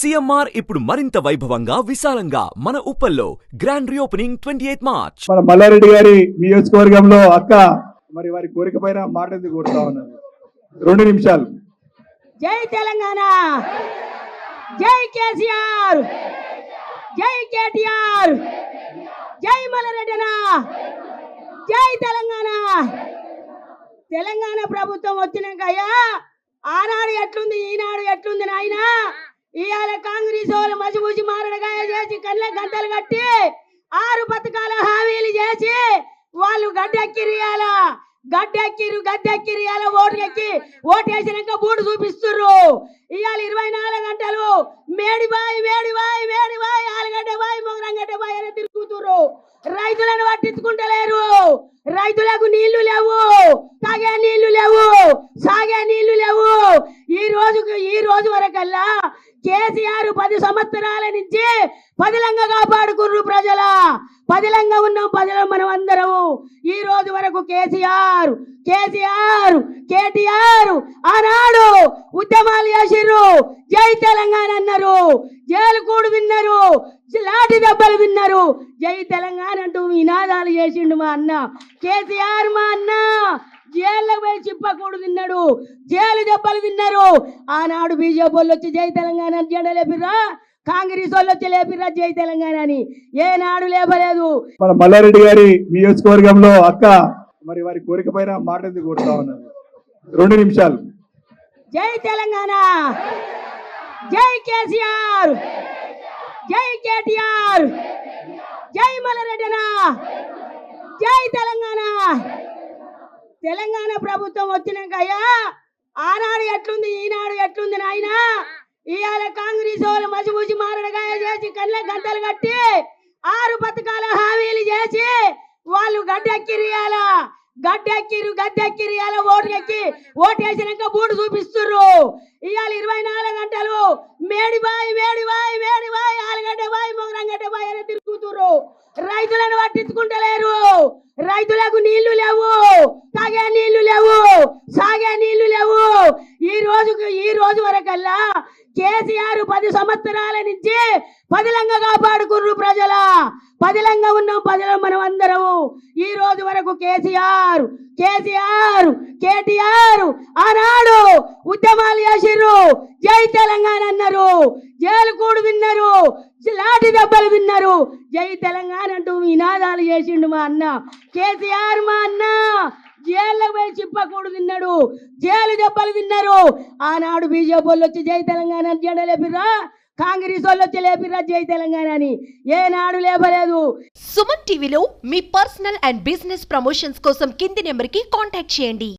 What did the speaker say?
CMR ఇప్పుడు మరింత వైభవంగా విశాలంగా మన ఉప్పల్లో గ్రాండ్ రీఓపెనింగ్ 28 మార్చ్. మన మల్లారెడ్డి గారి నియోజకవర్గంలో అక్క మరి వారి కోరిక పైన మాట ఎందుకు కోరుతా ఉన్నారు? 2 నిమిషాలు. జై తెలంగాణ, జై కేసీఆర్, జై కేటీఆర్, జై మల్లారెడ్డినా, జై తెలంగాణ. తెలంగాణ ప్రభుత్వం వచ్చినాక అయ్యా ఆనాడు ఎట్లుంది ఈనాడు ఎట్లుంది నాయన. ఇవాళ కాంగ్రెస్ వాళ్ళు మసిమూసి మారడగాయ చేసి కళ్ళ గంటలు కట్టి 6 పథకాల హామీలు చేసి వాళ్ళు గడ్డెక్కిరు ఓటేసినాక బూడు చూపిస్తుర్రు. ఇవాళ 24 గంటలు మేడిబాయి ఆలుగడ్డ బాయి మొగరంగడ్డ బాయి అని తిరుగుతుర్రు. రైతులను పట్టించుకుంటలేరు. రైతులకు నీళ్లు లేవు, తాగే నీళ్లు లేవు, సాగే నీళ్లు లేవు. ఈ రోజు వరకల్లా కేసీఆర్ 10 సంవత్సరాల నుంచి పదిలంగా కాపాడుకుర్రు ప్రజల. పదిలంగా ఉన్నాం ప్రజలు మనం అందరం. ఈ రోజు వరకు కేటీఆర్ ఆనాడు ఉద్యమాలు చేసిర్రు, జై తెలంగాణ అన్నారు, జైలుకూడు విన్నారు, లాఠీ దెబ్బలు విన్నారు, జై తెలంగాణ అంటూ నినాదాలు చేసిండు మా అన్న కేసీఆర్. మా అన్న జైల్లో పోయి చిప్పకూడు తిన్నాడు, జైలు దెబ్బలు తిన్నారు. ఆనాడు బీజేపీ వాళ్ళు వచ్చి జై తెలంగాణ అని జెండా లేపిర్రా, కాంగ్రెస్ వాళ్ళు వచ్చి లేపిర్రా జై తెలంగాణ అని. ఏనాడు లేపలేదు. మన మల్లారెడ్డి గారి నియోజకవర్గంలో అక్క మరి వారి కోరిక పైన మాట ఎందుకు కోరుతా ఉన్నారు? 2 నిమిషాలు. జై తెలంగాణ, జై కేసీఆర్, జై కేటీఆర్, జై మల్లారెడ్డినా, జై తెలంగాణ. తెలంగాణ ప్రభుత్వం వచ్చినాక అయ్యా ఆనాడు ఎట్లుంది ఈనాడు ఎట్లుంది నాయన. ఇవాళ కాంగ్రెస్ వాళ్ళు మసిమూసి మారడగాయ చేసి కళ్ళ గంటలు కట్టి 6 పథకాల హామీలు చేసి వాళ్ళు గడ్డెక్కిరు. ఓటేసినాక బూడు చూపిస్తుర్రు. ఇవాళ 24 గంటలు మేడిబాయి ఆలుగడ్డ బాయి మొగరంగడ్డ బాయి అని తిరుగుతుర్రు. రైతులను పట్టించుకుంటలేరు. రైతులకు నీళ్లు లేవు, తాగే నీళ్లు లేవు, సాగే నీళ్లు లేవు. ఈ రోజు వరకల్లా కేసీఆర్ 10 సంవత్సరాల నుంచి పదిలంగా కాపాడుకుర్రు ప్రజల. పదిలంగా ఉన్నాం ప్రజలు మనం అందరం. ఈ రోజు వరకు కేటీఆర్ ఆనాడు ఉద్యమాలు చేసిర్రు, జై తెలంగాణ అన్నారు, జైలుకూడు విన్నారు, లాఠీ దెబ్బలు విన్నారు, జై తెలంగాణ అంటూ నినాదాలు చేసిండు మా అన్న కేసీఆర్. మా అన్న జైల్లో పోయి చిప్పకూడు తిన్నాడు, జైలు దెబ్బలు తిన్నారు. ఆనాడు బీజేపీ వాళ్ళు వచ్చి జై తెలంగాణ అని జెండా లేపిర్రా, కాంగ్రెస్ వాళ్ళు వచ్చి లేపిర్రా జై తెలంగాణ అని. ఏనాడు లేపలేదు. సుమన్ టీవీలో మీ పర్సనల్ అండ్ బిజినెస్ ప్రమోషన్స్ కోసం కింది నెంబర్కి కాంటాక్ట్ చేయండి.